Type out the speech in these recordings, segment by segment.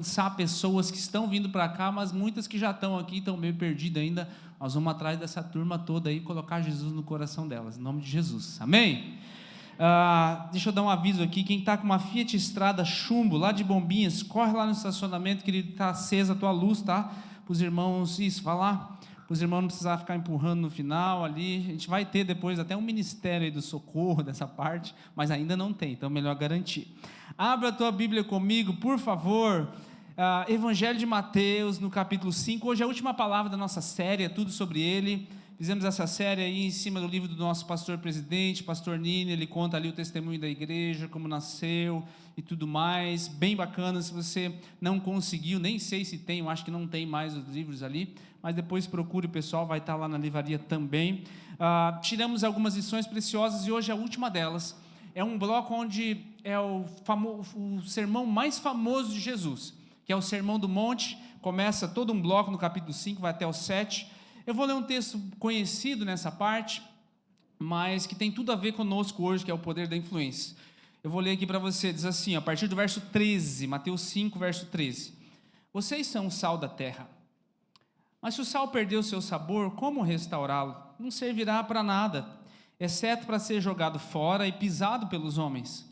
alcançar pessoas que estão vindo para cá, mas muitas que já estão aqui, estão meio perdidas ainda. Nós vamos atrás dessa turma toda aí, colocar Jesus no coração delas, em nome de Jesus, amém? Deixa eu dar um aviso aqui, quem está com uma Fiat Strada chumbo, lá de Bombinhas, corre lá no estacionamento, querido, está acesa a tua luz, tá? Para os irmãos, isso, vai lá, para os irmãos não precisar ficar empurrando no final ali, a gente vai ter depois até um ministério aí do socorro dessa parte, mas ainda não tem, então é melhor garantir. Abra a tua Bíblia comigo, por favor. Evangelho de Mateus, no capítulo 5, hoje é a última palavra da nossa série, é tudo sobre ele. Fizemos essa série aí em cima do livro do nosso pastor-presidente, pastor Nini, ele conta ali o testemunho da igreja, como nasceu e tudo mais, bem bacana. Se você não conseguiu, nem sei se tem, eu acho que não tem mais os livros ali, mas depois procure, o pessoal vai estar lá na livraria também. Tiramos algumas lições preciosas e hoje a última delas é um bloco onde é o sermão mais famoso de Jesus, que é o Sermão do Monte. Começa todo um bloco no capítulo 5, vai até o 7. Eu vou ler um texto conhecido nessa parte, mas que tem tudo a ver conosco hoje, que é o poder da influência. Eu vou ler aqui para você, diz assim, a partir do verso 13, Mateus 5, verso 13. Vocês são o sal da terra, mas se o sal perder o seu sabor, como restaurá-lo? Não servirá para nada, exceto para ser jogado fora e pisado pelos homens.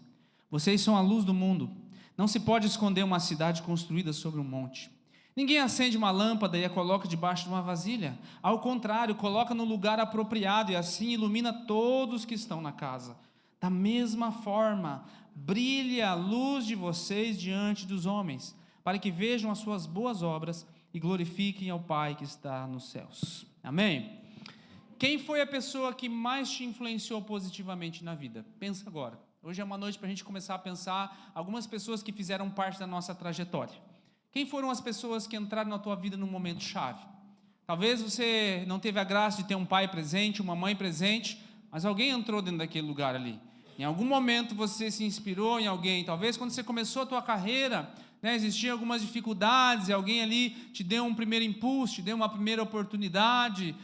Vocês são a luz do mundo. Não se pode esconder uma cidade construída sobre um monte. Ninguém acende uma lâmpada e a coloca debaixo de uma vasilha. Ao contrário, coloca no lugar apropriado e assim ilumina todos que estão na casa. Da mesma forma, brilhe a luz de vocês diante dos homens, para que vejam as suas boas obras e glorifiquem ao Pai que está nos céus. Amém? Quem foi a pessoa que mais te influenciou positivamente na vida? Pensa agora. Hoje é uma noite para a gente começar a pensar algumas pessoas que fizeram parte da nossa trajetória. Quem foram as pessoas que entraram na tua vida num momento chave? Talvez você não teve a graça de ter um pai presente, uma mãe presente, mas alguém entrou dentro daquele lugar ali. Em algum momento você se inspirou em alguém. Talvez quando você começou a tua carreira, existiam algumas dificuldades, e alguém ali te deu um primeiro impulso, te deu uma primeira oportunidade,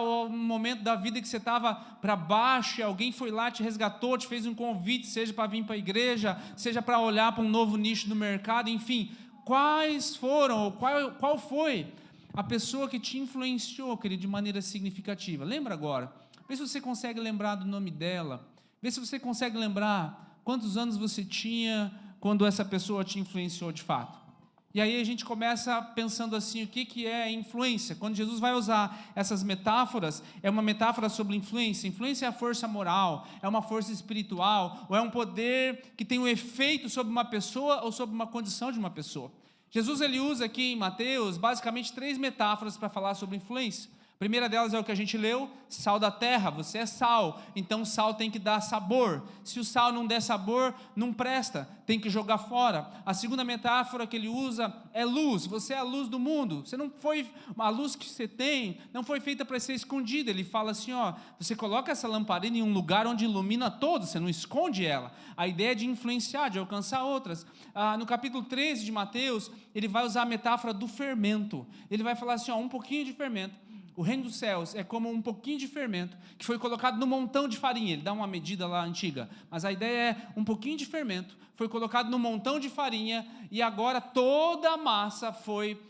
ou um momento da vida que você estava para baixo, e alguém foi lá, te resgatou, te fez um convite, seja para vir para a igreja, seja para olhar para um novo nicho no mercado, enfim. Quais foram, ou qual foi a pessoa que te influenciou, querido, de maneira significativa? Lembra agora, vê se você consegue lembrar do nome dela, vê se você consegue lembrar quantos anos você tinha quando essa pessoa te influenciou de fato. E aí a gente começa pensando assim, o que é influência? Quando Jesus vai usar essas metáforas, é uma metáfora sobre influência. Influência é a força moral, é uma força espiritual, ou é um poder que tem um efeito sobre uma pessoa ou sobre uma condição de uma pessoa. Jesus ele usa aqui em Mateus basicamente 3 metáforas para falar sobre influência. A primeira delas é o que a gente leu, sal da terra, você é sal, então o sal tem que dar sabor. Se o sal não der sabor, não presta, tem que jogar fora. A segunda metáfora que ele usa é luz, você é a luz do mundo. Você não foi, a luz que você tem não foi feita para ser escondida. Ele fala assim, você coloca essa lamparina em um lugar onde ilumina todos, você não esconde ela. A ideia é de influenciar, de alcançar outras. No capítulo 13 de Mateus, ele vai usar a metáfora do fermento. Ele vai falar assim, um pouquinho de fermento. O reino dos céus é como um pouquinho de fermento que foi colocado num montão de farinha. Ele dá uma medida lá antiga, mas a ideia é um pouquinho de fermento foi colocado num montão de farinha e agora toda a massa foi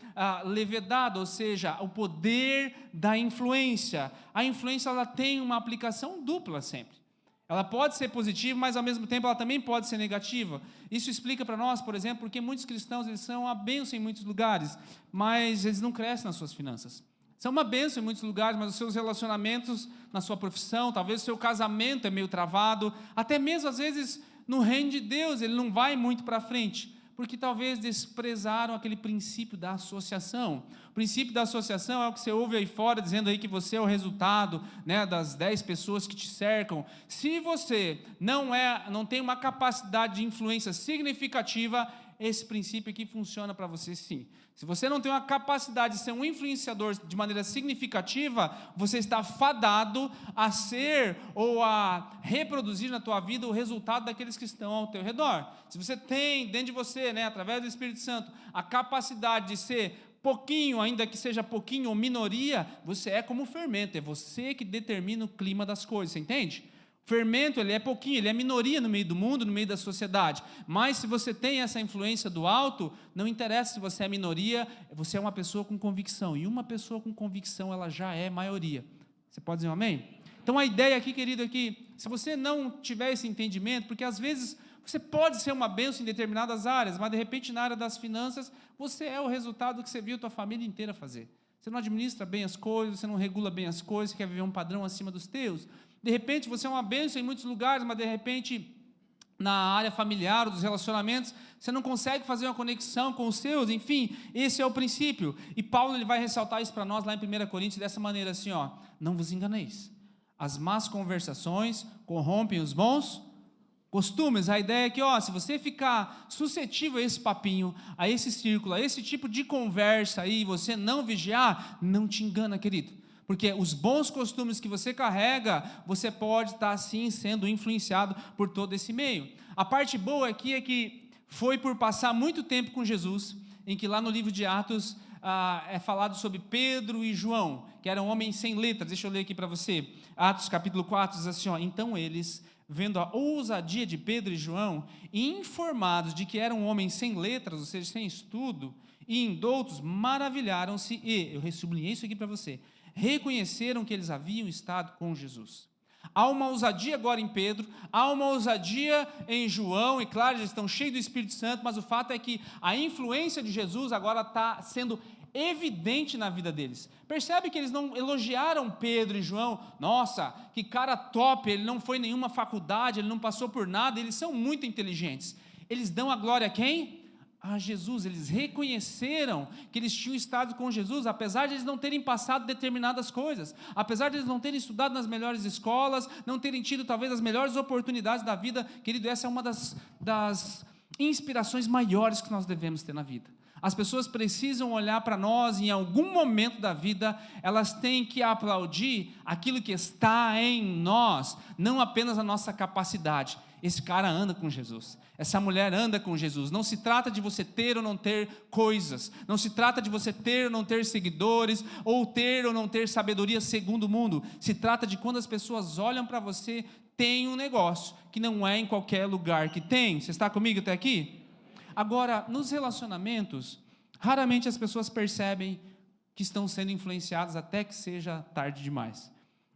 levedada, ou seja, o poder da influência. A influência ela tem uma aplicação dupla sempre. Ela pode ser positiva, mas ao mesmo tempo ela também pode ser negativa. Isso explica para nós, por exemplo, porque muitos cristãos eles são a bênção em muitos lugares, mas eles não crescem nas suas finanças. São uma bênção em muitos lugares, mas os seus relacionamentos na sua profissão, talvez o seu casamento é meio travado, até mesmo às vezes no reino de Deus ele não vai muito para frente, porque talvez desprezaram aquele princípio da associação. O princípio da associação é o que você ouve aí fora, dizendo aí que você é o resultado das 10 pessoas que te cercam. Se você não tem uma capacidade de influência significativa, esse princípio aqui funciona para você sim. Se você não tem uma capacidade de ser um influenciador de maneira significativa, você está fadado a ser ou a reproduzir na tua vida o resultado daqueles que estão ao teu redor. Se você tem dentro de você, através do Espírito Santo, a capacidade de ser pouquinho, ainda que seja pouquinho ou minoria, você é como o fermento, é você que determina o clima das coisas, você entende? Fermento, ele é pouquinho, ele é minoria no meio do mundo, no meio da sociedade. Mas se você tem essa influência do alto, não interessa se você é minoria, você é uma pessoa com convicção. E uma pessoa com convicção, ela já é maioria. Você pode dizer um amém? Então a ideia aqui, querido, é que se você não tiver esse entendimento, porque às vezes você pode ser uma bênção em determinadas áreas, mas de repente na área das finanças, você é o resultado que você viu a tua família inteira fazer. Você não administra bem as coisas, você não regula bem as coisas, você quer viver um padrão acima dos teus. De repente você é uma bênção em muitos lugares, mas de repente na área familiar, dos relacionamentos, você não consegue fazer uma conexão com os seus, enfim, esse é o princípio. E Paulo ele vai ressaltar isso para nós lá em 1 Coríntios dessa maneira assim, não vos enganeis, as más conversações corrompem os bons costumes. A ideia é que, se você ficar suscetível a esse papinho, a esse círculo, a esse tipo de conversa aí, você não vigiar, não te engana, querido. Porque os bons costumes que você carrega, você pode estar sim sendo influenciado por todo esse meio. A parte boa aqui é que foi por passar muito tempo com Jesus, em que lá no livro de Atos é falado sobre Pedro e João, que eram homens sem letras. Deixa eu ler aqui para você. Atos capítulo 4 diz assim, então eles, vendo a ousadia de Pedro e João, e informados de que eram homens sem letras, ou seja, sem estudo, e indoutos, maravilharam-se e, eu sublinhei isso aqui para você, reconheceram que eles haviam estado com Jesus. Há uma ousadia agora em Pedro, há uma ousadia em João, e claro, eles estão cheios do Espírito Santo, mas o fato é que a influência de Jesus agora está sendo evidente na vida deles. Percebe que eles não elogiaram Pedro e João, nossa, que cara top, ele não foi em nenhuma faculdade, ele não passou por nada, eles são muito inteligentes. Eles dão a glória a quem? A Jesus. Eles reconheceram que eles tinham estado com Jesus, apesar de eles não terem passado determinadas coisas, apesar de eles não terem estudado nas melhores escolas, não terem tido talvez as melhores oportunidades da vida. Querido, essa é uma das inspirações maiores que nós devemos ter na vida. As pessoas precisam olhar para nós, em algum momento da vida, elas têm que aplaudir aquilo que está em nós, não apenas a nossa capacidade. Esse cara anda com Jesus, essa mulher anda com Jesus. Não se trata de você ter ou não ter coisas, não se trata de você ter ou não ter seguidores, ou ter ou não ter sabedoria segundo o mundo. Se trata de quando as pessoas olham para você, tem um negócio que não é em qualquer lugar que tem. Você está comigo até aqui? Agora, nos relacionamentos, raramente as pessoas percebem que estão sendo influenciadas até que seja tarde demais.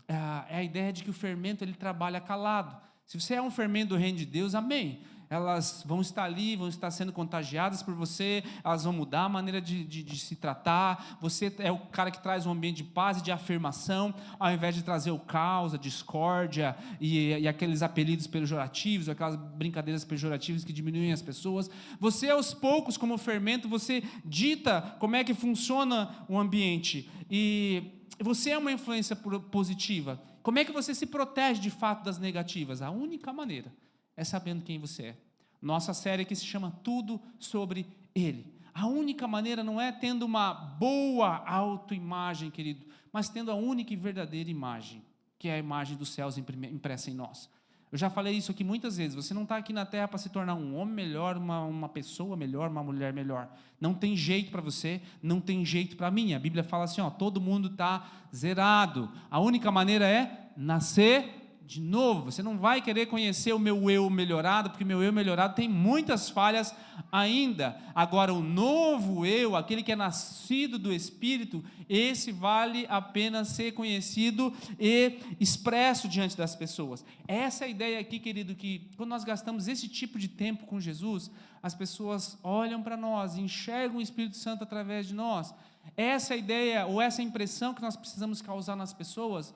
É a ideia de que o fermento ele trabalha calado. Se você é um fermento do reino de Deus, amém. Elas vão estar ali, vão estar sendo contagiadas por você, elas vão mudar a maneira de se tratar. Você é o cara que traz um ambiente de paz e de afirmação, ao invés de trazer o caos, a discórdia e aqueles apelidos pejorativos, aquelas brincadeiras pejorativas que diminuem as pessoas. Você, aos poucos, como fermento, você dita como é que funciona o ambiente, e você é uma influência positiva. Como é que você se protege de fato das negativas? A única maneira é sabendo quem você é. Nossa série aqui se chama Tudo Sobre Ele. A única maneira não é tendo uma boa autoimagem, querido, mas tendo a única e verdadeira imagem, que é a imagem dos céus impressa em nós. Eu já falei isso aqui muitas vezes, você não está aqui na terra para se tornar um homem melhor, uma pessoa melhor, uma mulher melhor. Não tem jeito para você, não tem jeito para mim. A Bíblia fala assim, todo mundo está zerado. A única maneira é nascer de novo. Você não vai querer conhecer o meu eu melhorado, porque o meu eu melhorado tem muitas falhas ainda. Agora, o novo eu, aquele que é nascido do Espírito, esse vale a pena ser conhecido e expresso diante das pessoas. Essa é a ideia aqui, querido, que quando nós gastamos esse tipo de tempo com Jesus, as pessoas olham para nós, enxergam o Espírito Santo através de nós. Essa é a ideia, ou essa impressão que nós precisamos causar nas pessoas,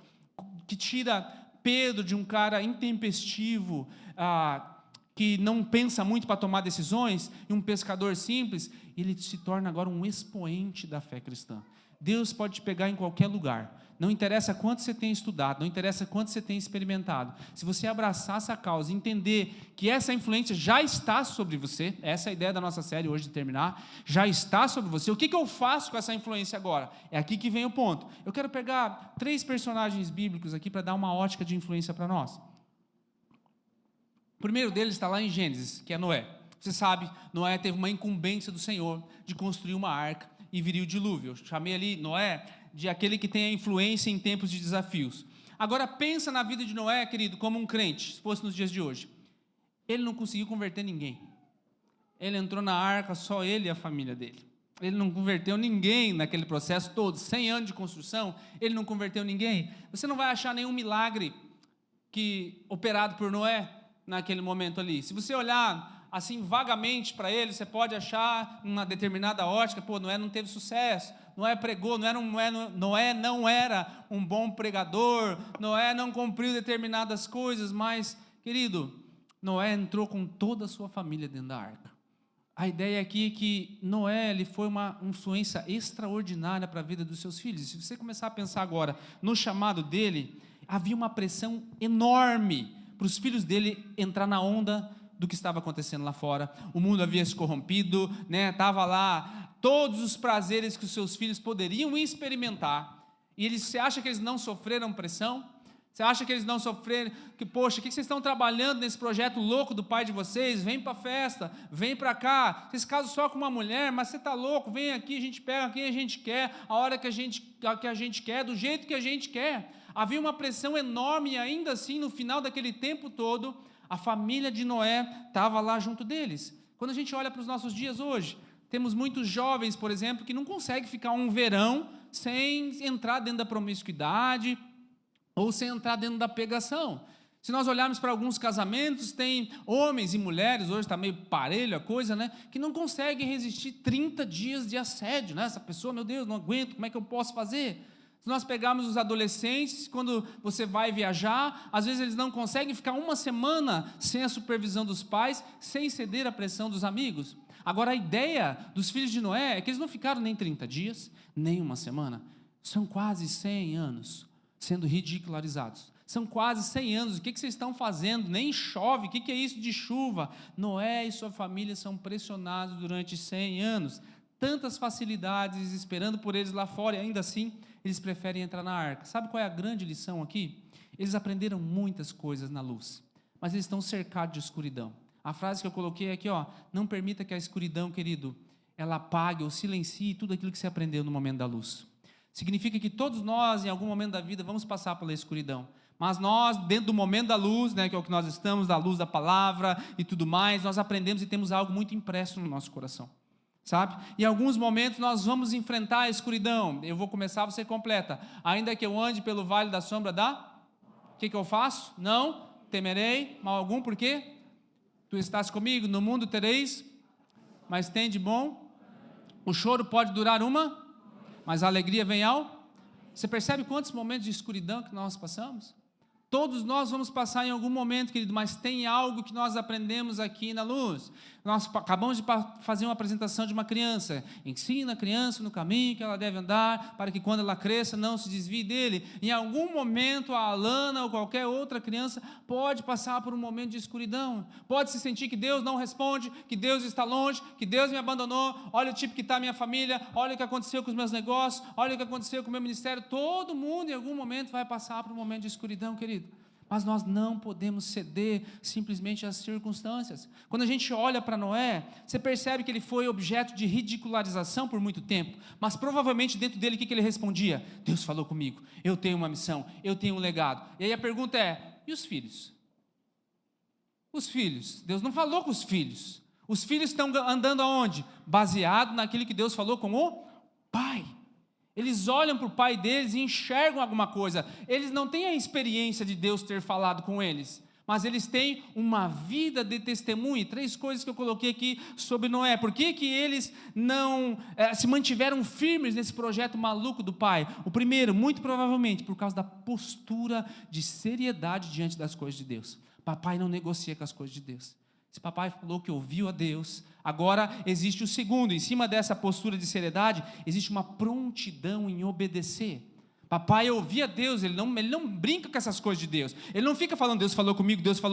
que tira Pedro de um cara intempestivo, que não pensa muito para tomar decisões, e um pescador simples, ele se torna agora um expoente da fé cristã. Deus pode te pegar em qualquer lugar, não interessa quanto você tem estudado, não interessa quanto você tem experimentado, se você abraçar essa causa, entender que essa influência já está sobre você, essa é a ideia da nossa série hoje de terminar, já está sobre você. O que eu faço com essa influência agora? É aqui que vem o ponto. Eu quero pegar 3 personagens bíblicos aqui para dar uma ótica de influência para nós. O primeiro deles está lá em Gênesis, que é Noé. Você sabe, Noé teve uma incumbência do Senhor de construir uma arca e viria o dilúvio. Eu chamei ali Noé de aquele que tem a influência em tempos de desafios. Agora pensa na vida de Noé, querido, como um crente, se fosse nos dias de hoje. Ele não conseguiu converter ninguém. Ele entrou na arca, só ele e a família dele. Ele não converteu ninguém naquele processo todo, 100 anos de construção, ele não converteu ninguém. Você não vai achar nenhum milagre operado por Noé naquele momento ali. Se você olhar assim vagamente para ele, você pode achar uma determinada ótica, Noé não teve sucesso, Noé pregou, Noé não era um bom pregador, Noé não cumpriu determinadas coisas, mas, querido, Noé entrou com toda a sua família dentro da arca. A ideia aqui é que Noé ele foi uma influência extraordinária para a vida dos seus filhos. Se você começar a pensar agora no chamado dele, havia uma pressão enorme para os filhos dele entrar na onda do que estava acontecendo lá fora. O mundo havia se corrompido, estava lá todos os prazeres que os seus filhos poderiam experimentar. E você acha que eles não sofreram pressão? Você acha que eles não sofreram? Poxa, o que vocês estão trabalhando nesse projeto louco do pai de vocês? Vem para a festa, vem para cá. Vocês casam só com uma mulher, mas você está louco? Vem aqui, a gente pega quem a gente quer, a hora que a gente quer, do jeito que a gente quer. Havia uma pressão enorme e ainda assim, no final daquele tempo todo, a família de Noé estava lá junto deles. Quando a gente olha para os nossos dias hoje, temos muitos jovens, por exemplo, que não conseguem ficar um verão sem entrar dentro da promiscuidade, ou sem entrar dentro da pegação. Se nós olharmos para alguns casamentos, tem homens e mulheres, hoje está meio parelho a coisa, que não conseguem resistir 30 dias de assédio, essa pessoa, meu Deus, não aguento, como é que eu posso fazer? Se nós pegarmos os adolescentes, quando você vai viajar, às vezes eles não conseguem ficar uma semana sem a supervisão dos pais, sem ceder à pressão dos amigos. Agora a ideia dos filhos de Noé é que eles não ficaram nem 30 dias, nem uma semana, são quase 100 anos, sendo ridicularizados. São quase 100 anos, o que vocês estão fazendo? Nem chove, o que é isso de chuva? Noé e sua família são pressionados durante 100 anos, tantas facilidades esperando por eles lá fora, e ainda assim, eles preferem entrar na arca. Sabe qual é a grande lição aqui? Eles aprenderam muitas coisas na luz, mas eles estão cercados de escuridão. A frase que eu coloquei aqui, não permita que a escuridão, querido, ela apague ou silencie tudo aquilo que você aprendeu no momento da luz. Significa que todos nós, em algum momento da vida, vamos passar pela escuridão. Mas nós, dentro do momento da luz, que é o que nós estamos, da luz da palavra e tudo mais, nós aprendemos e temos algo muito impresso no nosso coração. Sabe? Em alguns momentos nós vamos enfrentar a escuridão. Eu vou começar, você completa. Ainda que eu ande pelo vale da sombra o que eu faço? Não temerei mal algum, por quê? Tu estás comigo, no mundo tereis, mas tem de bom. O choro pode durar mas a alegria vem ao... Você percebe quantos momentos de escuridão que nós passamos? Todos nós vamos passar em algum momento, querido, mas tem algo que nós aprendemos aqui na luz. Nós acabamos de fazer uma apresentação de uma criança. Ensina a criança no caminho que ela deve andar, para que quando ela cresça não se desvie dele. Em algum momento a Alana ou qualquer outra criança pode passar por um momento de escuridão. Pode se sentir que Deus não responde, que Deus está longe, que Deus me abandonou. Olha o tipo que está a minha família, olha o que aconteceu com os meus negócios, olha o que aconteceu com o meu ministério. Todo mundo em algum momento vai passar por um momento de escuridão, querido. Mas nós não podemos ceder simplesmente às circunstâncias. Quando a gente olha para Noé, você percebe que ele foi objeto de ridicularização por muito tempo, mas provavelmente dentro dele o que ele respondia? Deus falou comigo, eu tenho uma missão, eu tenho um legado. E aí a pergunta é, e os filhos? Os filhos, Deus não falou com os filhos. Os filhos estão andando aonde? Baseado naquilo que Deus falou com o pai. Eles olham para o pai deles e enxergam alguma coisa. Eles não têm a experiência de Deus ter falado com eles, mas eles têm uma vida de testemunho. E 3 coisas que eu coloquei aqui sobre Noé. Por que eles não se mantiveram firmes nesse projeto maluco do pai? O primeiro, muito provavelmente, por causa da postura de seriedade diante das coisas de Deus. Papai não negocia com as coisas de Deus. Se papai falou que ouviu a Deus, agora existe o segundo, em cima dessa postura de seriedade, existe uma prontidão em obedecer. Papai ouvia Deus, ele não brinca com essas coisas de Deus, ele não fica falando Deus falou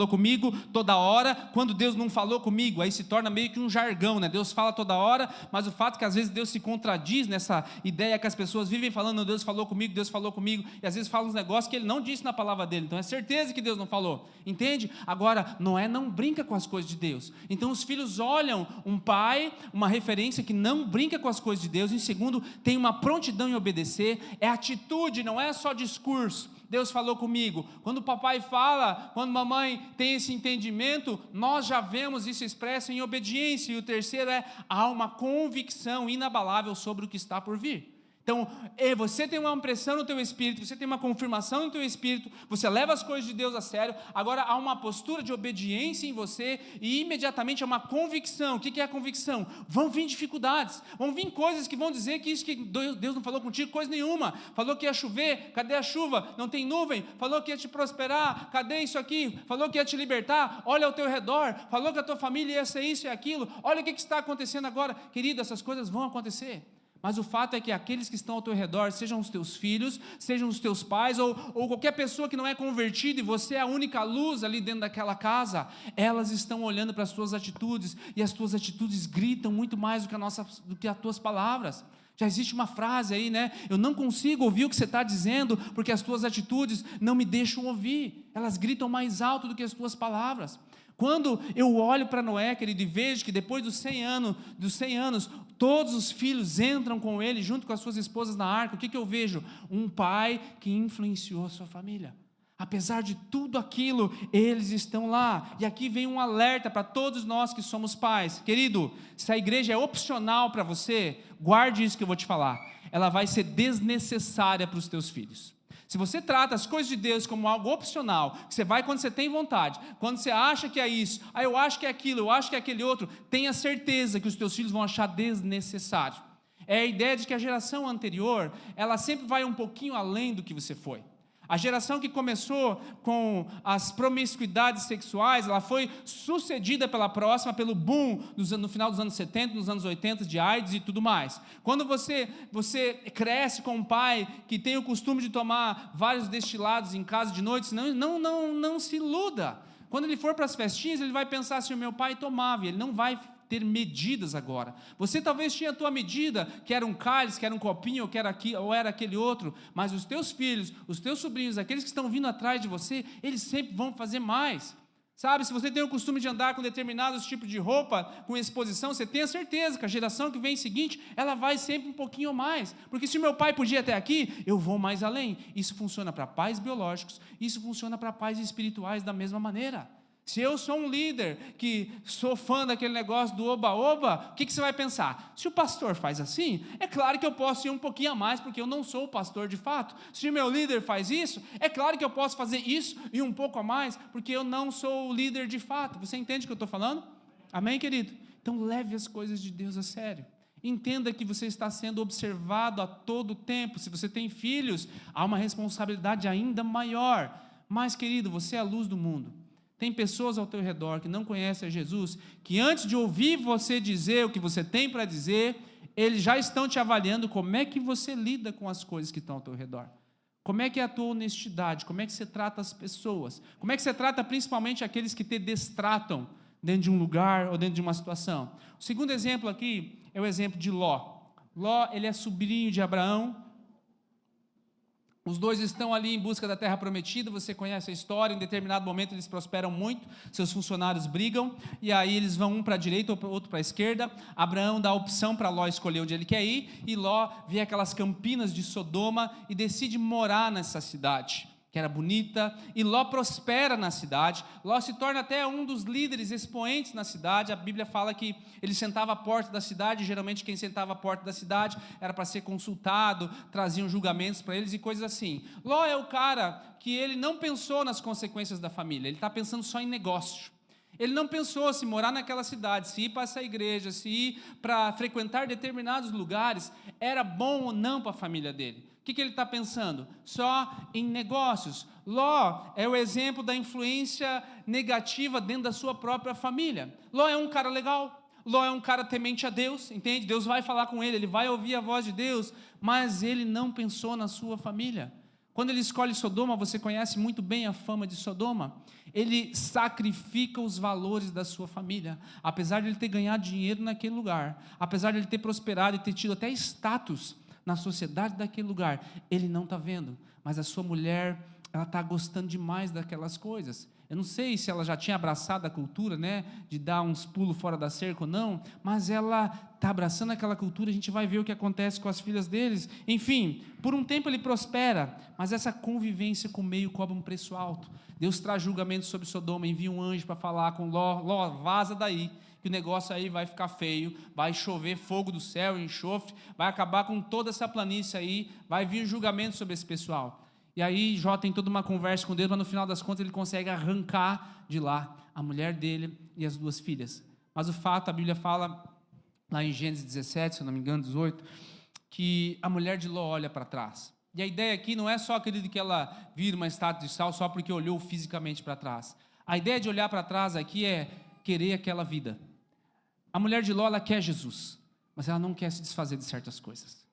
comigo toda hora, quando Deus não falou comigo, aí se torna meio que um jargão, Deus fala toda hora, mas o fato é que às vezes Deus se contradiz nessa ideia que as pessoas vivem falando, Deus falou comigo, e às vezes fala uns negócios que ele não disse na palavra dele, então é certeza que Deus não falou, entende? Agora, Noé não brinca com as coisas de Deus, então os filhos olham um pai, uma referência que não brinca com as coisas de Deus, em segundo, tem uma prontidão em obedecer, é atitude, não é só discurso, Deus falou comigo. Quando o papai fala, quando mamãe tem esse entendimento, nós já vemos isso expresso em obediência. E o terceiro há uma convicção inabalável sobre o que está por vir. Então, você tem uma impressão no teu espírito, você tem uma confirmação no teu espírito, você leva as coisas de Deus a sério, agora há uma postura de obediência em você, e imediatamente há uma convicção. O que é a convicção? Vão vir dificuldades, vão vir coisas que vão dizer que isso que Deus não falou contigo, coisa nenhuma. Falou que ia chover, cadê a chuva? Não tem nuvem. Falou que ia te prosperar, cadê isso aqui? Falou que ia te libertar, olha ao teu redor. Falou que a tua família ia ser isso e aquilo, olha o que está acontecendo agora. Querido, essas coisas vão acontecer. Mas o fato é que aqueles que estão ao teu redor, sejam os teus filhos, sejam os teus pais, ou qualquer pessoa que não é convertida, e você é a única luz ali dentro daquela casa, elas estão olhando para as tuas atitudes, e as tuas atitudes gritam muito mais do que as tuas palavras. Já existe uma frase aí, né? Eu não consigo ouvir o que você está dizendo, porque as tuas atitudes não me deixam ouvir, elas gritam mais alto do que as tuas palavras. Quando eu olho para Noé, querido, e vejo que depois dos 100 anos, todos os filhos entram com ele, junto com as suas esposas na arca, o que eu vejo? Um pai que influenciou a sua família. Apesar de tudo aquilo, eles estão lá. E aqui vem um alerta para todos nós que somos pais. Querido, se a igreja é opcional para você, guarde isso que eu vou te falar. Ela vai ser desnecessária para os teus filhos. Se você trata as coisas de Deus como algo opcional, que você vai quando você tem vontade, quando você acha que é isso, eu acho que é aquilo, eu acho que é aquele outro, tenha certeza que os teus filhos vão achar desnecessário. É a ideia de que a geração anterior, ela sempre vai um pouquinho além do que você foi. A geração que começou com as promiscuidades sexuais, ela foi sucedida pela próxima, pelo boom no final dos anos 70, nos anos 80, de AIDS e tudo mais. Quando você cresce com um pai que tem o costume de tomar vários destilados em casa de noite, não se iluda. Quando ele for para as festinhas, ele vai pensar assim, o meu pai tomava, e ele não vai ter medidas agora. Você talvez tinha a tua medida, que era um cálice, que era um copinho, ou era aquele outro, mas os teus filhos, os teus sobrinhos, aqueles que estão vindo atrás de você, eles sempre vão fazer mais. Sabe, se você tem o costume de andar com determinados tipos de roupa, com exposição, você tenha certeza que a geração que vem seguinte, ela vai sempre um pouquinho mais, porque se o meu pai podia até aqui, eu vou mais além. Isso funciona para pais biológicos, isso funciona para pais espirituais da mesma maneira. Se eu sou um líder que sou fã daquele negócio do oba-oba, o que você vai pensar? Se o pastor faz assim, é claro que eu posso ir um pouquinho a mais, porque eu não sou o pastor de fato. Se o meu líder faz isso, é claro que eu posso fazer isso e um pouco a mais, porque eu não sou o líder de fato. Você entende o que eu estou falando? Amém, querido? Então leve as coisas de Deus a sério. Entenda que você está sendo observado a todo tempo. Se você tem filhos, há uma responsabilidade ainda maior. Mas, querido, você é a luz do mundo. Tem pessoas ao teu redor que não conhecem a Jesus, que antes de ouvir você dizer o que você tem para dizer, eles já estão te avaliando como é que você lida com as coisas que estão ao teu redor. Como é que é a tua honestidade, como é que você trata as pessoas, como é que você trata principalmente aqueles que te destratam dentro de um lugar ou dentro de uma situação. O segundo exemplo aqui é o exemplo de Ló. Ló, ele é sobrinho de Abraão. Os dois estão ali em busca da terra prometida, você conhece a história, em determinado momento eles prosperam muito, seus funcionários brigam, e aí eles vão um para a direita, outro para a esquerda. Abraão dá a opção para Ló escolher onde ele quer ir, e Ló vê aquelas campinas de Sodoma e decide morar nessa cidade, que era bonita, e Ló prospera na cidade. Ló se torna até um dos líderes expoentes na cidade. A Bíblia fala que ele sentava à porta da cidade, geralmente quem sentava à porta da cidade era para ser consultado, traziam julgamentos para eles e coisas assim. Ló é o cara que ele não pensou nas consequências da família, ele está pensando só em negócio. Ele não pensou se morar naquela cidade, se ir para essa igreja, se ir para frequentar determinados lugares, era bom ou não para a família dele. O que ele está pensando? Só em negócios. Ló é o exemplo da influência negativa dentro da sua própria família. Ló é um cara legal, Ló é um cara temente a Deus, entende? Deus vai falar com ele vai ouvir a voz de Deus, mas ele não pensou na sua família. Quando ele escolhe Sodoma, você conhece muito bem a fama de Sodoma, ele sacrifica os valores da sua família. Apesar de ele ter ganhado dinheiro naquele lugar, apesar de ele ter prosperado e ter tido até status na sociedade daquele lugar, ele não está vendo, mas a sua mulher, ela está gostando demais daquelas coisas. Eu não sei se ela já tinha abraçado a cultura, né, de dar uns pulos fora da cerca ou não, mas ela está abraçando aquela cultura. A gente vai ver o que acontece com as filhas deles. Enfim, por um tempo ele prospera, mas essa convivência com o meio cobra um preço alto. Deus traz julgamento sobre Sodoma, envia um anjo para falar com Ló: Ló, vaza daí, que o negócio aí vai ficar feio, vai chover fogo do céu, enxofre, vai acabar com toda essa planície aí, vai vir julgamento sobre esse pessoal. E aí Jó tem toda uma conversa com Deus, mas no final das contas ele consegue arrancar de lá a mulher dele e as 2 filhas. Mas o fato, a Bíblia fala, lá em Gênesis 17, se eu não me engano, 18, que a mulher de Ló olha para trás. E a ideia aqui não é só, querido, que ela vira uma estátua de sal só porque olhou fisicamente para trás. A ideia de olhar para trás aqui é querer aquela vida. A mulher de Ló, ela quer Jesus, mas ela não quer se desfazer de certas coisas.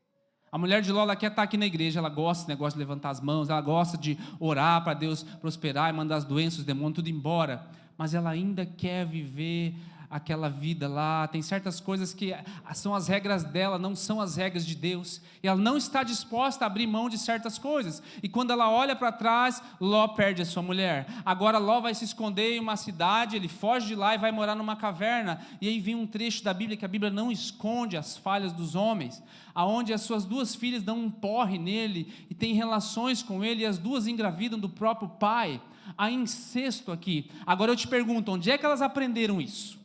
A mulher de Ló, ela quer estar aqui na igreja, ela gosta desse negócio de levantar as mãos, ela gosta de orar para Deus prosperar e mandar as doenças, os demônios, tudo embora, mas ela ainda quer viver aquela vida lá. Tem certas coisas que são as regras dela, não são as regras de Deus, e ela não está disposta a abrir mão de certas coisas, e quando ela olha para trás, Ló perde a sua mulher. Agora Ló vai se esconder em uma cidade, ele foge de lá e vai morar numa caverna, e aí vem um trecho da Bíblia, que a Bíblia não esconde as falhas dos homens, aonde as suas 2 filhas dão um porre nele, e tem relações com ele, e as 2 engravidam do próprio pai. Há incesto aqui. Agora eu te pergunto, onde é que elas aprenderam isso?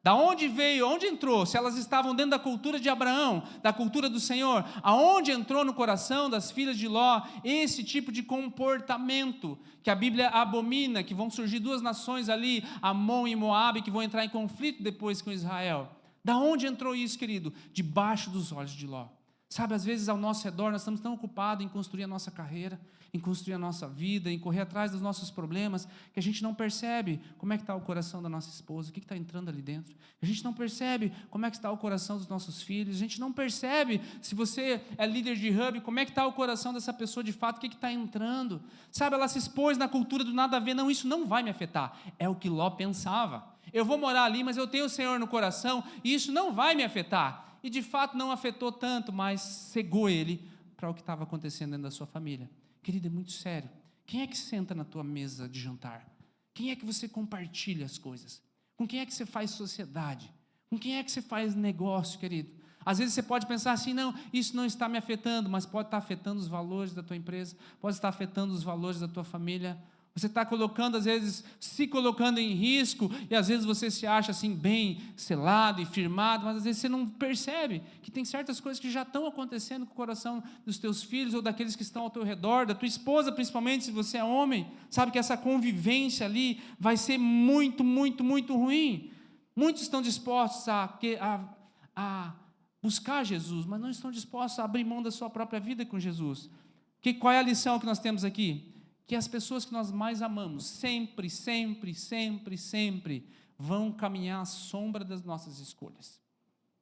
Da onde veio, onde entrou? Se elas estavam dentro da cultura de Abraão, da cultura do Senhor, aonde entrou no coração das filhas de Ló esse tipo de comportamento que a Bíblia abomina, que vão surgir 2 nações ali, Amon e Moabe, que vão entrar em conflito depois com Israel? Da onde entrou isso, querido? Debaixo dos olhos de Ló. Sabe, às vezes ao nosso redor nós estamos tão ocupados em construir a nossa carreira, em construir a nossa vida, em correr atrás dos nossos problemas, que a gente não percebe como é que está o coração da nossa esposa, o que está entrando ali dentro. A gente não percebe como é que está o coração dos nossos filhos, a gente não percebe, se você é líder de hub, como é que está o coração dessa pessoa de fato, o que está entrando. Sabe, ela se expôs na cultura do nada a ver, não, isso não vai me afetar. É o que Ló pensava. Eu vou morar ali, mas eu tenho o Senhor no coração, e isso não vai me afetar. E de fato não afetou tanto, mas cegou ele para o que estava acontecendo dentro da sua família. Querido, é muito sério. Quem é que senta na tua mesa de jantar? Quem é que você compartilha as coisas? Com quem é que você faz sociedade? Com quem é que você faz negócio, querido? Às vezes você pode pensar assim, não, isso não está me afetando, mas pode estar afetando os valores da tua empresa, pode estar afetando os valores da tua família. Você está colocando, às vezes, se colocando em risco, e às vezes você se acha assim bem selado e firmado, mas às vezes você não percebe que tem certas coisas que já estão acontecendo com o coração dos teus filhos, ou daqueles que estão ao teu redor, da tua esposa, principalmente se você é homem, sabe que essa convivência ali vai ser muito, muito, muito ruim. Muitos estão dispostos a buscar Jesus, mas não estão dispostos a abrir mão da sua própria vida com Jesus. Qual é a lição que nós temos aqui? Que as pessoas que nós mais amamos, sempre, sempre, sempre, sempre, vão caminhar à sombra das nossas escolhas.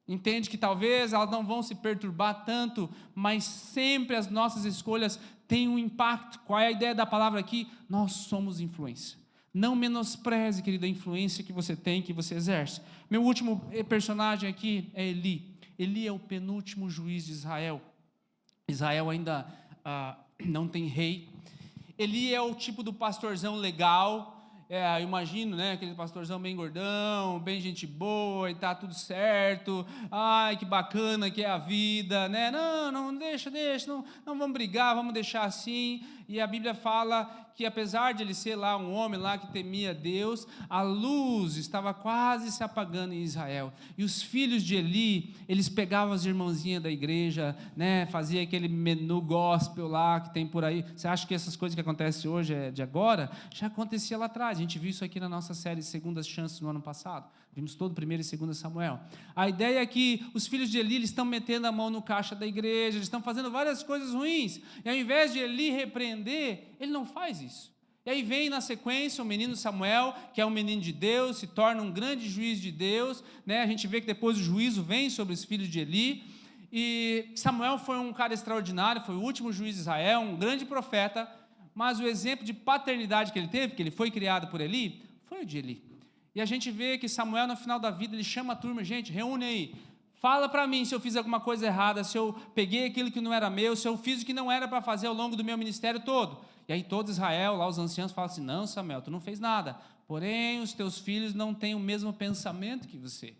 Entende que talvez elas não vão se perturbar tanto, mas sempre as nossas escolhas têm um impacto. Qual é a ideia da palavra aqui? Nós somos influência. Não menospreze, querido, a influência que você tem, que você exerce. Meu último personagem aqui é Eli. Eli é o penúltimo juiz de Israel. Israel ainda não tem rei. Eli é o tipo do pastorzão legal, eu imagino, né, aquele pastorzão bem gordão, bem gente boa, e tá tudo certo, ai, que bacana que é a vida, né, não, deixa, não vamos brigar, vamos deixar assim. E a Bíblia fala que apesar de ele ser lá um homem lá que temia Deus, a luz estava quase se apagando em Israel, e os filhos de Eli, eles pegavam as irmãzinhas da igreja, né, fazia aquele menu gospel lá que tem por aí. Você acha que essas coisas que acontecem hoje é de agora? Já acontecia lá atrás. A gente viu isso aqui na nossa série Segundas Chances no ano passado, vimos todo 1º e 2 Samuel. A ideia é que os filhos de Eli, eles estão metendo a mão no caixa da igreja, eles estão fazendo várias coisas ruins, e ao invés de Eli repreender, ele não faz isso. E aí vem na sequência o menino Samuel, que é um menino de Deus, se torna um grande juiz de Deus, né? A gente vê que depois o juízo vem sobre os filhos de Eli, e Samuel foi um cara extraordinário, foi o último juiz de Israel, um grande profeta, mas o exemplo de paternidade que ele teve, que ele foi criado por Eli, foi o de Eli. E a gente vê que Samuel, no final da vida, ele chama a turma, gente, reúne aí, Fala para mim se eu fiz alguma coisa errada, se eu peguei aquilo que não era meu, se eu fiz o que não era para fazer ao longo do meu ministério todo. E aí todo Israel, lá os anciãos, falam assim, não, Samuel, tu não fez nada. Porém, os teus filhos não têm o mesmo pensamento que você.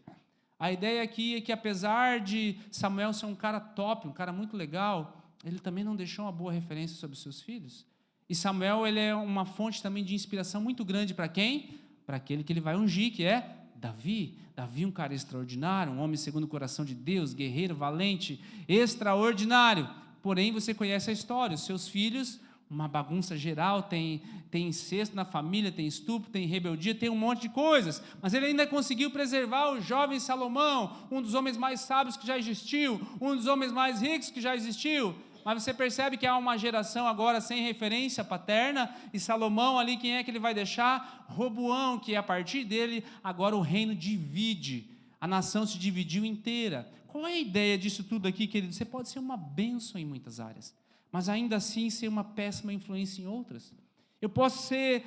A ideia aqui é que apesar de Samuel ser um cara top, um cara muito legal, ele também não deixou uma boa referência sobre os seus filhos. E Samuel, ele é uma fonte também de inspiração muito grande para quem? Para aquele que ele vai ungir, que é Davi. Davi, um cara extraordinário, um homem segundo o coração de Deus, guerreiro, valente, extraordinário. Porém, você conhece a história, os seus filhos, uma bagunça geral, tem incesto na família, tem estupro, tem rebeldia, tem um monte de coisas, mas ele ainda conseguiu preservar o jovem Salomão, um dos homens mais sábios que já existiu, um dos homens mais ricos que já existiu. Mas você percebe que há uma geração agora sem referência paterna, e Salomão ali, quem é que ele vai deixar? Roboão, que a partir dele, agora o reino divide, a nação se dividiu inteira. Qual é a ideia disso tudo aqui, querido? Você pode ser uma bênção em muitas áreas, mas ainda assim ser uma péssima influência em outras. Eu posso ser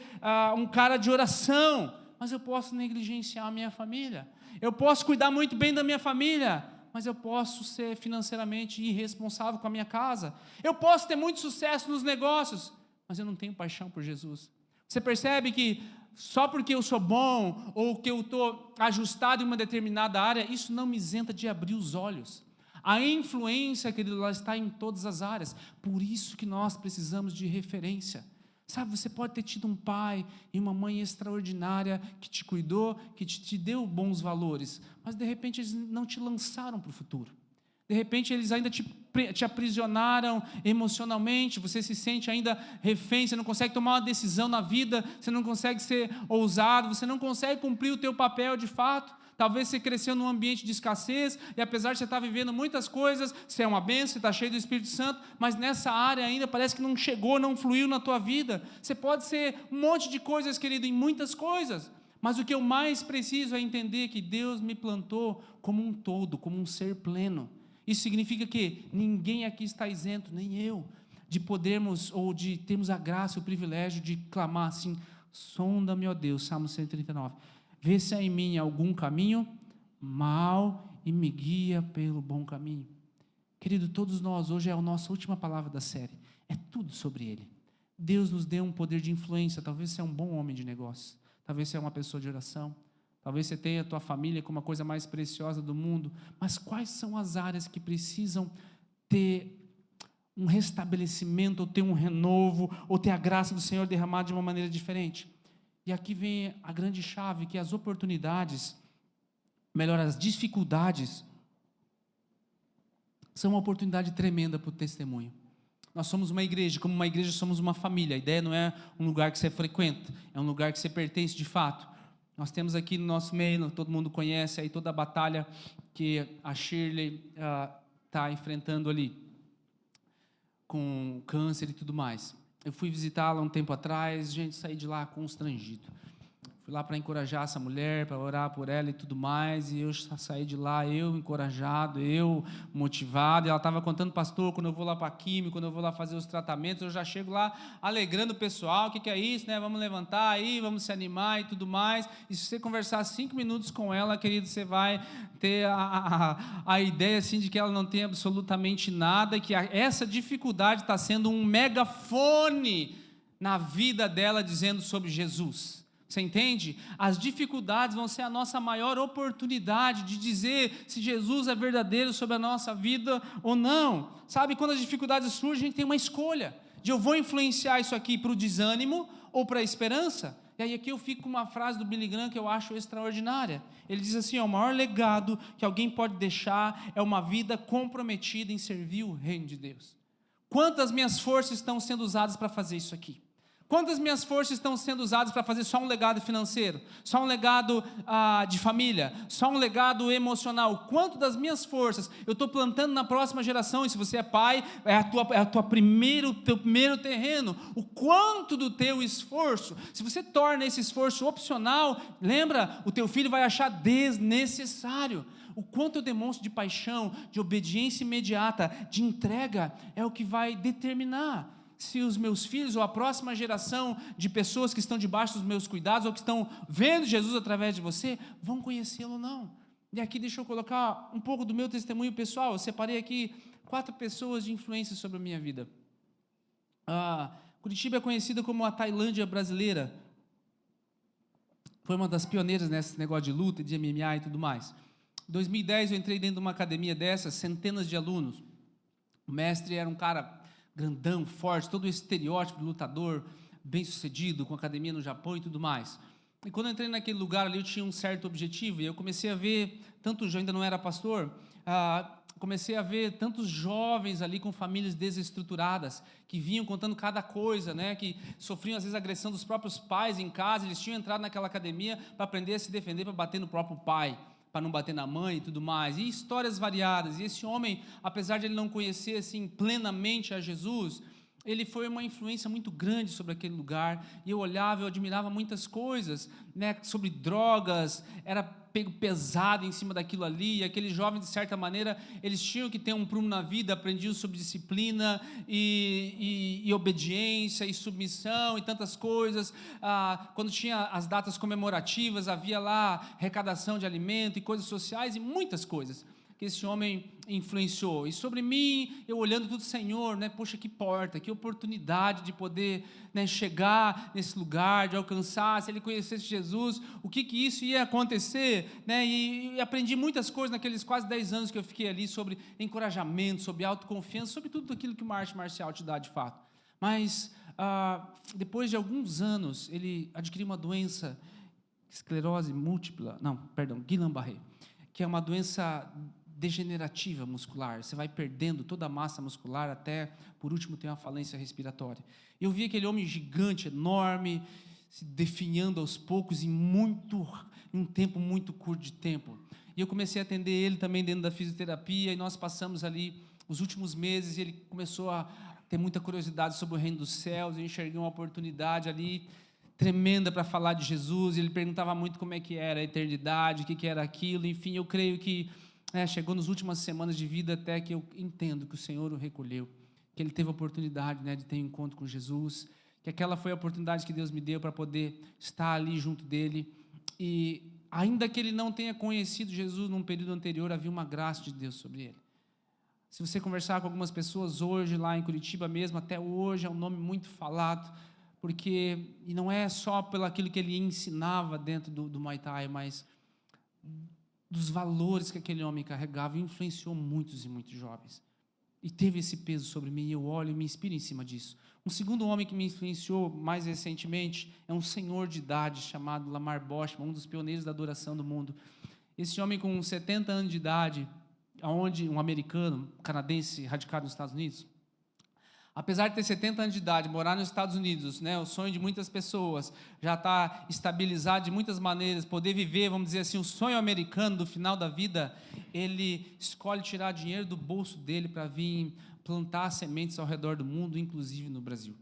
um cara de oração, mas eu posso negligenciar a minha família. Eu posso cuidar muito bem da minha família, mas eu posso ser financeiramente irresponsável com a minha casa. Eu posso ter muito sucesso nos negócios, mas eu não tenho paixão por Jesus. Você percebe que só porque eu sou bom, ou que eu estou ajustado em uma determinada área, isso não me isenta de abrir os olhos. A influência, querido, ela está em todas as áreas. Por isso que nós precisamos de referência. Sabe, você pode ter tido um pai e uma mãe extraordinária que te cuidou, que te deu bons valores, mas de repente eles não te lançaram para o futuro. De repente eles ainda te aprisionaram emocionalmente, você se sente ainda refém, você não consegue tomar uma decisão na vida, você não consegue ser ousado, você não consegue cumprir o teu papel de fato. Talvez você cresceu num ambiente de escassez, e apesar de você estar vivendo muitas coisas, você é uma bênção, você está cheio do Espírito Santo, mas nessa área ainda parece que não chegou, não fluiu na tua vida. Você pode ser um monte de coisas, querido, em muitas coisas, mas o que eu mais preciso é entender que Deus me plantou como um todo, como um ser pleno. Isso significa que ninguém aqui está isento, nem eu, de podermos, ou de termos a graça e o privilégio de clamar assim, sonda-me, ó Deus, Salmo 139, vê se há em mim algum caminho mau e me guia pelo bom caminho. Querido, todos nós, hoje é a nossa última palavra da série, é tudo sobre Ele. Deus nos deu um poder de influência. Talvez você é um bom homem de negócios, talvez você é uma pessoa de oração, talvez você tenha a tua família como a coisa mais preciosa do mundo, mas quais são as áreas que precisam ter um restabelecimento, ou ter um renovo, ou ter a graça do Senhor derramada de uma maneira diferente? E aqui vem a grande chave, que as oportunidades, melhor, as dificuldades, são uma oportunidade tremenda para o testemunho. Nós somos uma igreja, como uma igreja somos uma família. A ideia não é um lugar que você frequenta, é um lugar que você pertence de fato. Nós temos aqui no nosso meio, todo mundo conhece aí toda a batalha que a Shirley está enfrentando ali, com câncer e tudo mais. Eu fui visitá-la um tempo atrás, gente, saí de lá constrangido. Fui lá para encorajar essa mulher, para orar por ela e tudo mais, e eu saí de lá, eu encorajado, eu motivado, e ela estava contando, pastor, quando eu vou lá para a química, quando eu vou lá fazer os tratamentos, eu já chego lá alegrando o pessoal, o que é isso, né? Vamos levantar aí, vamos se animar e tudo mais. E se você conversar 5 minutos com ela, querido, você vai ter a ideia assim, de que ela não tem absolutamente nada, que essa dificuldade está sendo um megafone na vida dela, dizendo sobre Jesus. Você entende? As dificuldades vão ser a nossa maior oportunidade de dizer se Jesus é verdadeiro sobre a nossa vida ou não. Sabe, quando as dificuldades surgem, a gente tem uma escolha, de eu vou influenciar isso aqui para o desânimo ou para a esperança. E aí aqui eu fico com uma frase do Billy Graham que eu acho extraordinária. Ele diz assim, o maior legado que alguém pode deixar é uma vida comprometida em servir o reino de Deus. Quantas minhas forças estão sendo usadas para fazer isso aqui? Quantas minhas forças estão sendo usadas para fazer só um legado financeiro, só um legado de família, só um legado emocional? Quanto das minhas forças eu estou plantando na próxima geração? E se você é pai, é teu primeiro terreno. O quanto do teu esforço, se você torna esse esforço opcional, lembra, o teu filho vai achar desnecessário. O quanto eu demonstro de paixão, de obediência imediata, de entrega, é o que vai determinar se os meus filhos ou a próxima geração de pessoas que estão debaixo dos meus cuidados ou que estão vendo Jesus através de você, vão conhecê-lo ou não. E aqui deixa eu colocar um pouco do meu testemunho pessoal. Eu separei aqui 4 pessoas de influência sobre a minha vida. Curitiba é conhecida como a Tailândia brasileira. Foi uma das pioneiras nesse negócio de luta, de MMA e tudo mais. Em 2010 eu entrei dentro de uma academia dessas, centenas de alunos. O mestre era um cara grandão, forte, todo o estereótipo de lutador, bem-sucedido, com academia no Japão e tudo mais. E quando eu entrei naquele lugar ali, eu tinha um certo objetivo, e eu comecei a ver, eu ainda não era pastor, comecei a ver tantos jovens ali com famílias desestruturadas, que vinham contando cada coisa, né, que sofriam às vezes agressão dos próprios pais em casa, eles tinham entrado naquela academia para aprender a se defender, para bater no próprio pai, para não bater na mãe e tudo mais, e histórias variadas. E esse homem, apesar de ele não conhecer assim plenamente a Jesus, ele foi uma influência muito grande sobre aquele lugar, e eu olhava, eu admirava muitas coisas, né, sobre drogas, era pego pesado em cima daquilo ali, e aqueles jovens, de certa maneira, eles tinham que ter um prumo na vida, aprendiam sobre disciplina, e obediência, e submissão, e tantas coisas. Quando tinha as datas comemorativas, havia lá arrecadação de alimento, e coisas sociais, e muitas coisas que esse homem influenciou. E sobre mim, eu olhando tudo, Senhor, né, poxa, que porta, que oportunidade de poder, né, chegar nesse lugar, de alcançar, se ele conhecesse Jesus, o que isso ia acontecer, né, e aprendi muitas coisas naqueles quase 10 anos que eu fiquei ali, sobre encorajamento, sobre autoconfiança, sobre tudo aquilo que uma arte marcial te dá de fato. Mas, depois de alguns anos, ele adquiriu uma doença, esclerose múltipla, Guillain-Barré, que é uma doença degenerativa muscular, você vai perdendo toda a massa muscular até, por último, ter uma falência respiratória. Eu vi aquele homem gigante, enorme, se definhando aos poucos em um tempo muito curto de tempo. E eu comecei a atender ele também dentro da fisioterapia, e nós passamos ali os últimos meses, e ele começou a ter muita curiosidade sobre o reino dos céus. Eu enxerguei uma oportunidade ali tremenda para falar de Jesus. Ele perguntava muito como é que era a eternidade, o que era aquilo. Enfim, eu creio que chegou nas últimas semanas de vida, até que eu entendo que o Senhor o recolheu, que ele teve a oportunidade, né, de ter um encontro com Jesus, que aquela foi a oportunidade que Deus me deu para poder estar ali junto dele. E ainda que ele não tenha conhecido Jesus num período anterior, havia uma graça de Deus sobre ele. Se você conversar com algumas pessoas hoje, lá em Curitiba mesmo, até hoje é um nome muito falado, e não é só pelo aquilo que ele ensinava dentro do Muay Thai, mas dos valores que aquele homem carregava, e influenciou muitos e muitos jovens, e teve esse peso sobre mim, e eu olho e me inspiro em cima disso. Um segundo homem que me influenciou mais recentemente é um senhor de idade chamado Lamar Boschman, um dos pioneiros da adoração do mundo. Esse homem com 70 anos de idade, um americano, canadense, radicado nos Estados Unidos, apesar de ter 70 anos de idade, morar nos Estados Unidos, né, o sonho de muitas pessoas, já está estabilizado de muitas maneiras, poder viver, vamos dizer assim, o sonho americano do final da vida, ele escolhe tirar dinheiro do bolso dele para vir plantar sementes ao redor do mundo, inclusive no Brasil.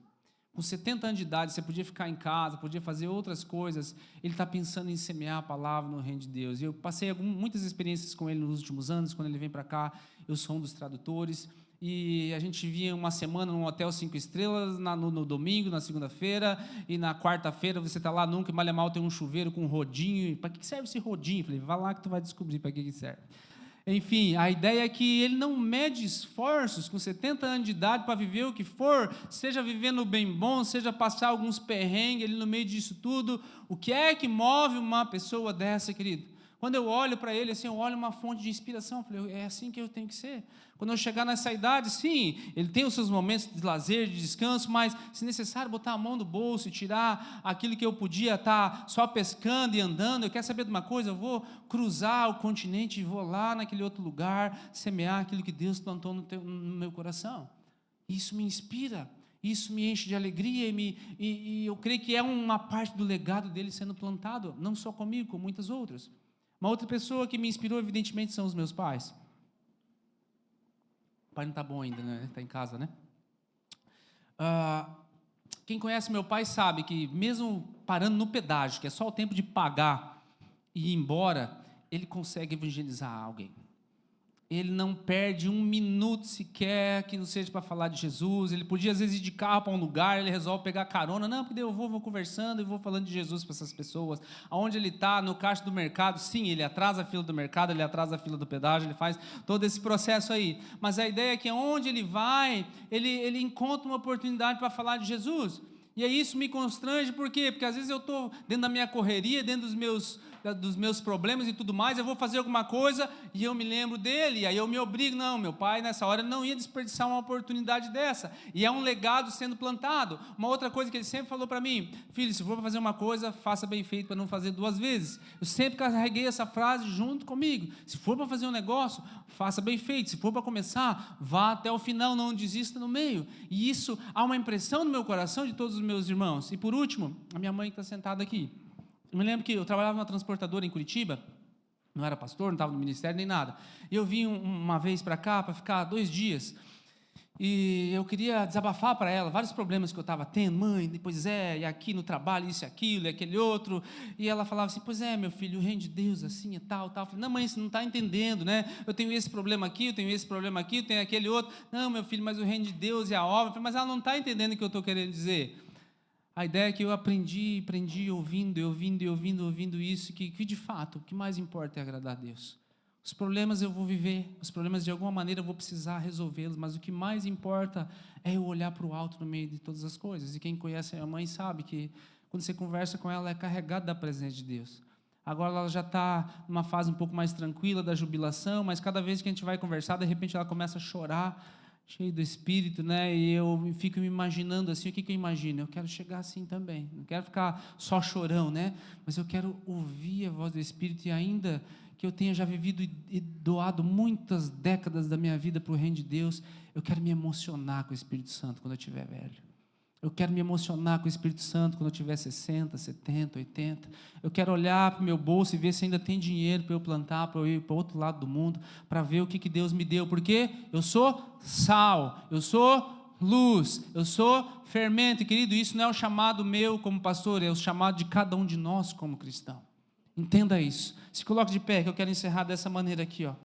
Com 70 anos de idade, você podia ficar em casa, podia fazer outras coisas, ele está pensando em semear a palavra no reino de Deus. E eu passei muitas experiências com ele nos últimos anos. Quando ele vem para cá, eu sou um dos tradutores, e a gente vinha uma semana num hotel 5 estrelas, no domingo, na segunda-feira, e na quarta-feira você está lá nunca, e mal é mal tem um chuveiro com um rodinho. Para que serve esse rodinho? Eu falei, vai lá que tu vai descobrir para que serve. Enfim, a ideia é que ele não mede esforços com 70 anos de idade para viver o que for, seja vivendo bem bom, seja passar alguns perrengues ali no meio disso tudo. O que é que move uma pessoa dessa, querido? Quando eu olho para ele, assim, eu olho uma fonte de inspiração, eu falei, é assim que eu tenho que ser. Quando eu chegar nessa idade, sim, ele tem os seus momentos de lazer, de descanso, mas se necessário botar a mão no bolso e tirar aquilo que eu podia estar só pescando e andando, eu quero saber de uma coisa, eu vou cruzar o continente e vou lá naquele outro lugar, semear aquilo que Deus plantou no meu coração. Isso me inspira, isso me enche de alegria, e eu creio que é uma parte do legado dele sendo plantado, não só comigo, com muitas outras. Uma outra pessoa que me inspirou, evidentemente, são os meus pais. O pai não está bom ainda, né? Está em casa, né? Quem conhece meu pai sabe que, mesmo parando no pedágio, que é só o tempo de pagar e ir embora, ele consegue evangelizar alguém. ele não perde um minuto sequer que não seja para falar de Jesus. Ele podia às vezes ir de carro para um lugar, ele resolve pegar carona, não, porque eu vou conversando e vou falando de Jesus para essas pessoas. Aonde ele está, no caixa do mercado, sim, ele atrasa a fila do mercado, ele atrasa a fila do pedágio, ele faz todo esse processo aí, mas a ideia é que onde ele vai, ele encontra uma oportunidade para falar de Jesus. E aí isso me constrange, por quê? Porque às vezes eu estou dentro da minha correria, dentro dos meus problemas e tudo mais, eu vou fazer alguma coisa e eu me lembro dele, e aí eu me obrigo, não, meu pai nessa hora não ia desperdiçar uma oportunidade dessa, e é um legado sendo plantado. Uma outra coisa que ele sempre falou para mim: filho, se for fazer uma coisa, faça bem feito para não fazer duas vezes. Eu sempre carreguei essa frase junto comigo: se for para fazer um negócio, faça bem feito, se for para começar, vá até o final, não desista no meio. E isso há uma impressão no meu coração de todos os meus irmãos. E por último, a minha mãe que está sentada aqui. Eu me lembro que eu trabalhava numa transportadora em Curitiba, não era pastor, não estava no ministério nem nada, e eu vim uma vez para cá para ficar 2 dias, e eu queria desabafar para ela vários problemas que eu estava tendo. Mãe, pois é, e aqui no trabalho isso e aquilo e aquele outro, e ela falava assim: pois é, meu filho, o reino de Deus assim e tal. Eu falei: não, mãe, você não está entendendo, né? Eu tenho esse problema aqui, eu tenho esse problema aqui, eu tenho aquele outro. Não, meu filho, mas o reino de Deus e a obra. Eu falei: mas ela não está entendendo o que eu estou querendo dizer. A ideia é que eu aprendi ouvindo isso, que de fato, o que mais importa é agradar a Deus. Os problemas eu vou viver, os problemas de alguma maneira eu vou precisar resolvê-los, mas o que mais importa é eu olhar para o alto no meio de todas as coisas. E quem conhece a minha mãe sabe que quando você conversa com ela, ela é carregada da presença de Deus. Agora ela já está numa fase um pouco mais tranquila da jubilação, mas cada vez que a gente vai conversar, de repente ela começa a chorar, cheio do Espírito, né? E eu fico me imaginando assim. O que eu imagino? Eu quero chegar assim também, não quero ficar só chorão, né? Mas eu quero ouvir a voz do Espírito, e ainda que eu tenha já vivido e doado muitas décadas da minha vida para o reino de Deus, eu quero me emocionar com o Espírito Santo quando eu estiver velho. Eu quero me emocionar com o Espírito Santo quando eu tiver 60, 70, 80. Eu quero olhar para o meu bolso e ver se ainda tem dinheiro para eu plantar, para eu ir para o outro lado do mundo, para ver o que Deus me deu. Porque eu sou sal, eu sou luz, eu sou fermento. E, querido, isso não é o chamado meu como pastor, é o chamado de cada um de nós como cristão. Entenda isso. Se coloque de pé, que eu quero encerrar dessa maneira aqui, ó.